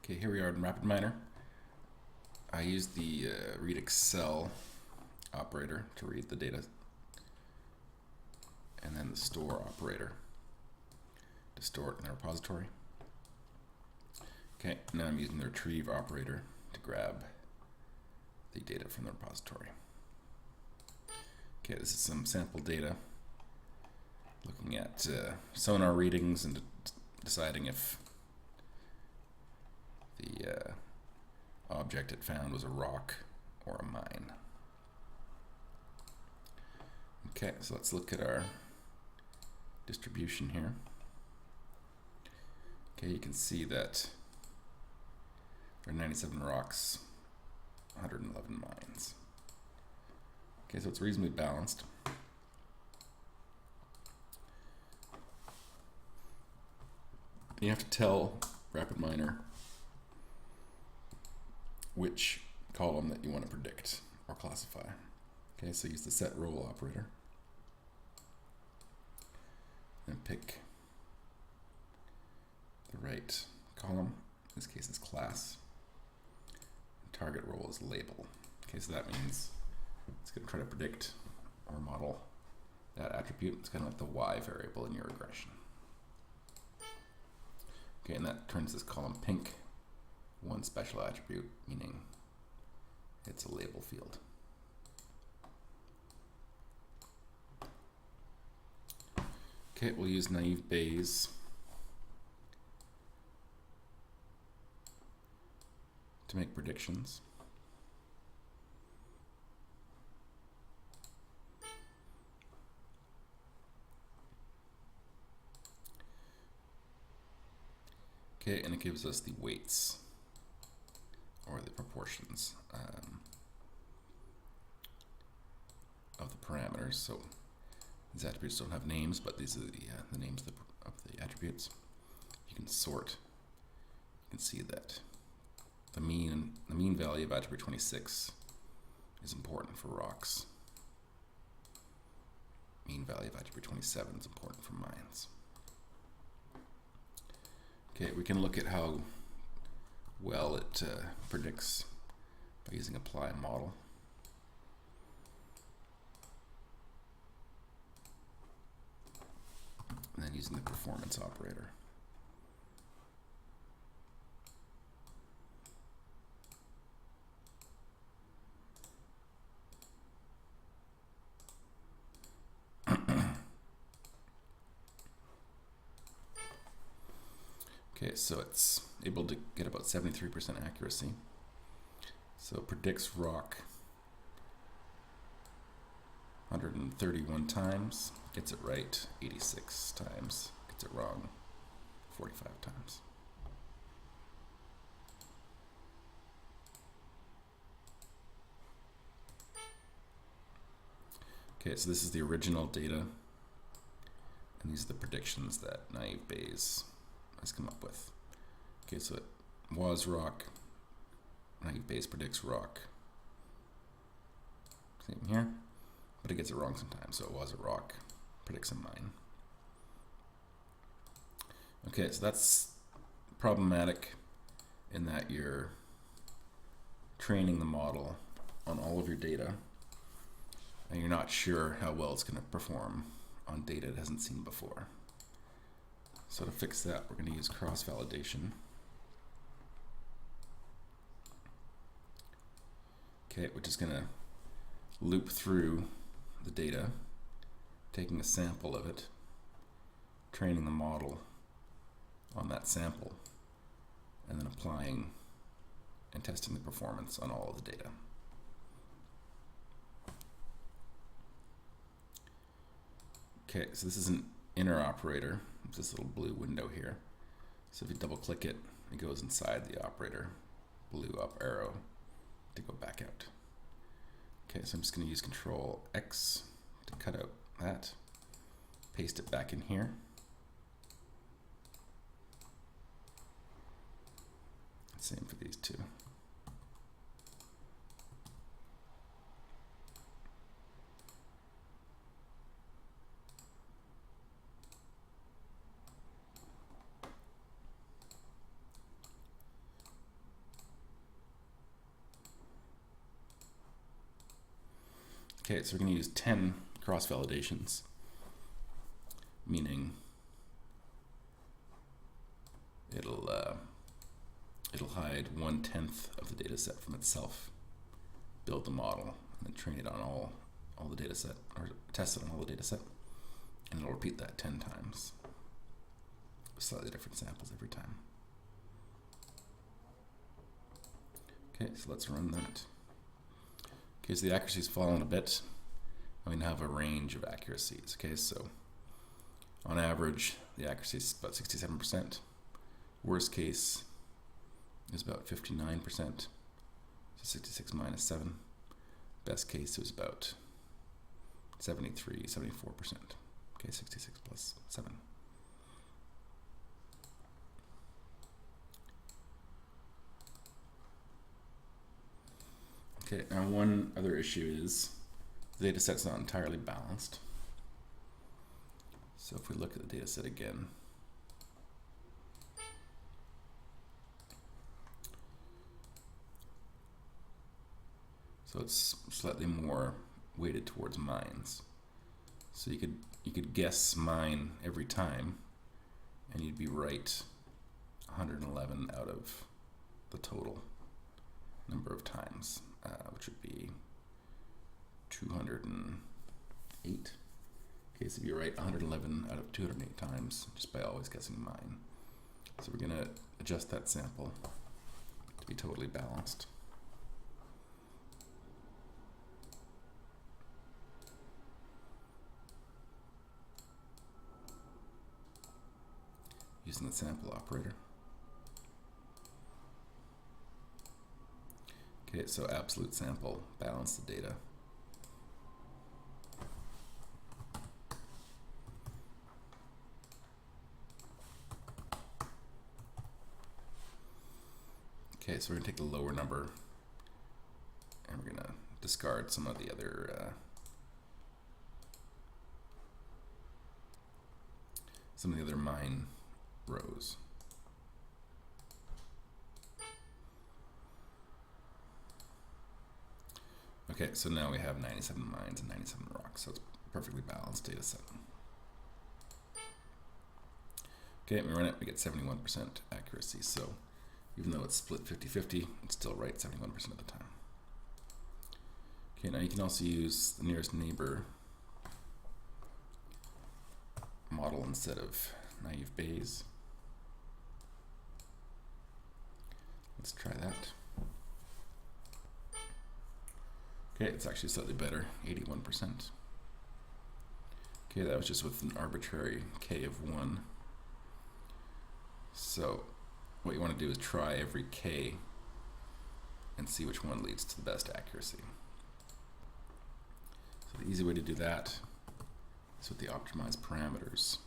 Okay, here we are in RapidMiner. I use the read Excel operator to read the data, and then the store operator to store it in the repository. Okay, now I'm using the retrieve operator to grab the data from the repository. Okay, this is some sample data looking at sonar readings and deciding if the object it found was a rock or a mine. Okay, so let's look at our distribution here. Okay, you can see that there are 97 rocks, 111 mines. Okay, so it's reasonably balanced. You have to tell RapidMiner which column that you want to predict or classify. Okay, so use the set role operator and pick the right column. In this case, is class. And target role is label. Okay, so that means it's going to try to predict or model that attribute. It's kind of like the y variable in your regression. Okay, and that turns this column pink, one special attribute, meaning it's a label field. Okay, we'll use naive Bayes to make predictions. Okay, and it gives us the weights or the proportions of the parameters. So these attributes don't have names, but these are the names of the attributes. You can sort. You can see that the mean value of attribute 26 is important for rocks. Mean value of attribute 27 is important for mines. Okay, we can look at how well it predicts by using apply model. And then using the performance operator. Okay, so it's able to get about 73% accuracy. So it predicts rock 131 times, gets it right 86 times, gets it wrong 45 times. Okay, so this is the original data, and these are the predictions that naive Bayes has come up with. Okay, so it was rock, naive Bayes predicts rock. Same here, but it gets it wrong sometimes, so it was a rock, predicts a mine. Okay, so that's problematic in that you're training the model on all of your data, and you're not sure how well it's going to perform on data it hasn't seen before. So to fix that, we're going to use cross-validation. Okay, which is going to loop through the data, taking a sample of it, training the model on that sample, and then applying and testing the performance on all of the data. Okay, so this is an inner operator. It's this little blue window here. So if you double click it, it goes inside the operator, blue up arrow to go back out. Okay, so I'm just going to use Control X to cut out that, paste it back in here. Same for these two. Okay, so we're going to use 10 cross validations, meaning it'll hide 1/10 of the data set from itself, build the model, and then train it on all the data set, or test it on all the data set, and it'll repeat that 10 times with slightly different samples every time. Okay, so let's run that. Okay, so the accuracy's fallen a bit. We now have a range of accuracies. Okay, so on average, the accuracy is about 67%. Worst case is about 59%. So 66 minus 7. Best case is about 73, 74%. Okay, 66 plus 7. Okay, now one other issue is the data set's not entirely balanced. So if we look at the data set again, so it's slightly more weighted towards mines. So you could guess mine every time, and you'd be right 111 out of the total number of times, which would be 208. Okay, so you're right 111 out of 208 times just by always guessing mine. So we're going to adjust that sample to be totally balanced. Using the sample operator. Okay, so absolute sample, balance the data. Okay, so we're going to take the lower number and we're going to discard some of the other mine rows. Okay, so now we have 97 mines and 97 rocks, so it's a perfectly balanced data set. Okay, we run it, we get 71% accuracy, so even though it's split 50-50, it's still right 71% of the time. Okay, now you can also use the nearest neighbor model instead of naive Bayes. Let's try that. Okay, it's actually slightly better, 81%. Okay, that was just with an arbitrary k of 1. So what you want to do is try every k and see which one leads to the best accuracy. So the easy way to do that is with the optimize parameters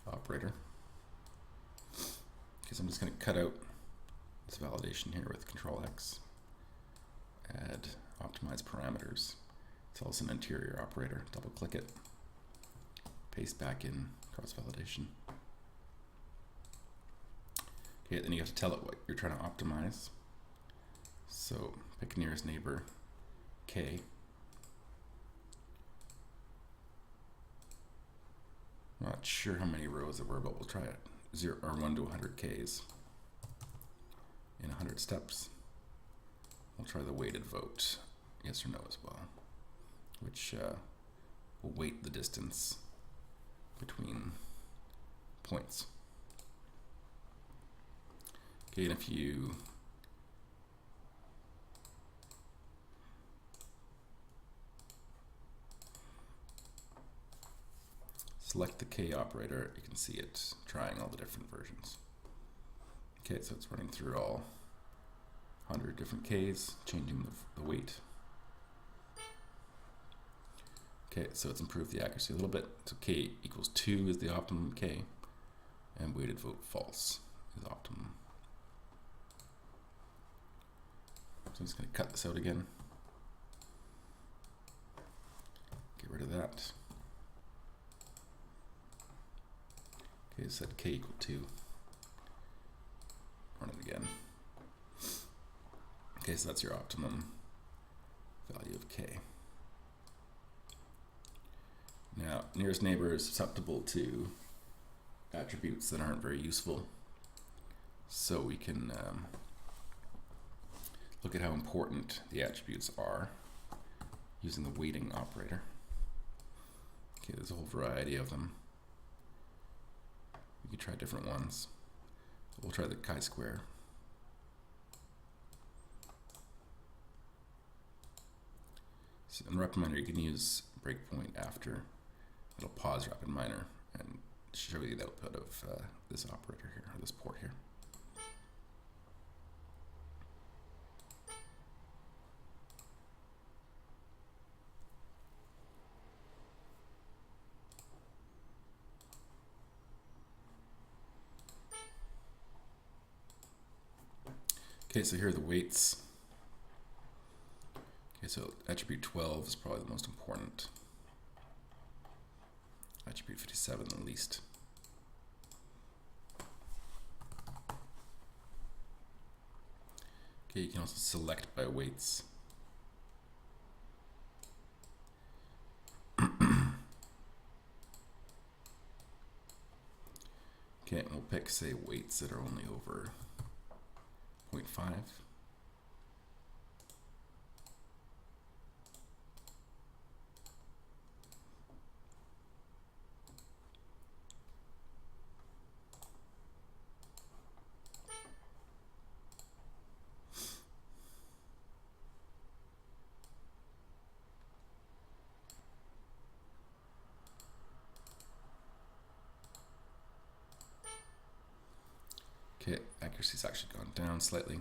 operator. Okay, so I'm just going to cut out this validation here with Control X. Add optimize parameters. It's also an interior operator. Double click it. Paste back in cross validation. Okay, then you have to tell it what you're trying to optimize. So pick nearest neighbor k. I'm not sure how many rows there were, but we'll try it. 1 to 100 k's in 100 steps. We'll try the weighted vote, yes or no as well, which will weight the distance between points. Okay, and if you select the K operator, you can see it trying all the different versions. Okay, so it's running through all 100 different Ks, changing the weight. Okay, so it's improved the accuracy a little bit. So K equals 2 is the optimum K, and weighted vote false is optimum. So I'm just going to cut this out again. Get rid of that. Okay, set K equal 2. Run it again. Okay, so that's your optimum value of K. Now, nearest neighbor is susceptible to attributes that aren't very useful. So we can look at how important the attributes are using the weighting operator. Okay, there's a whole variety of them. We could try different ones. We'll try the chi-square. So in RapidMiner, you can use breakpoint after. It'll pause RapidMiner and show you the output of this operator here, or this port here. Okay, so here are the weights. Okay, so attribute 12 is probably the most important. Attribute 57 the least. Okay, you can also select by weights. Okay, and we'll pick, say, weights that are only over 0.5. Okay, accuracy's actually gone down slightly.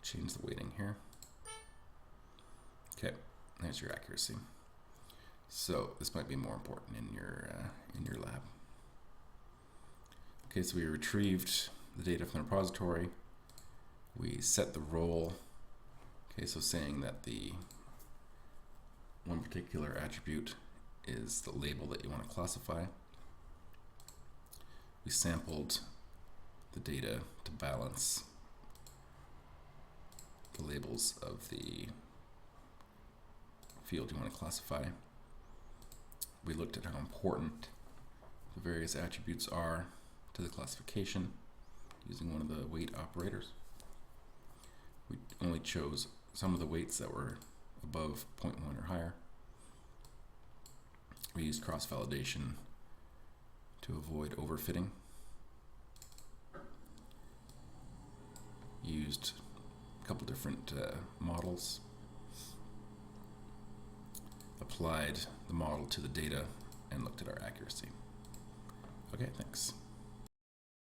Change the weighting here. Okay, there's your accuracy. So this might be more important in your lab. Okay, so we retrieved the data from the repository. We set the role. Okay, so saying that the one particular attribute is the label that you want to classify. We sampled the data to balance the labels of the field you want to classify. We looked at how important the various attributes are to the classification using one of the weight operators. We only chose some of the weights that were above 0.1 or higher. We used cross-validation to avoid overfitting. Used a couple different models. Applied the model to the data and looked at our accuracy. Okay, thanks.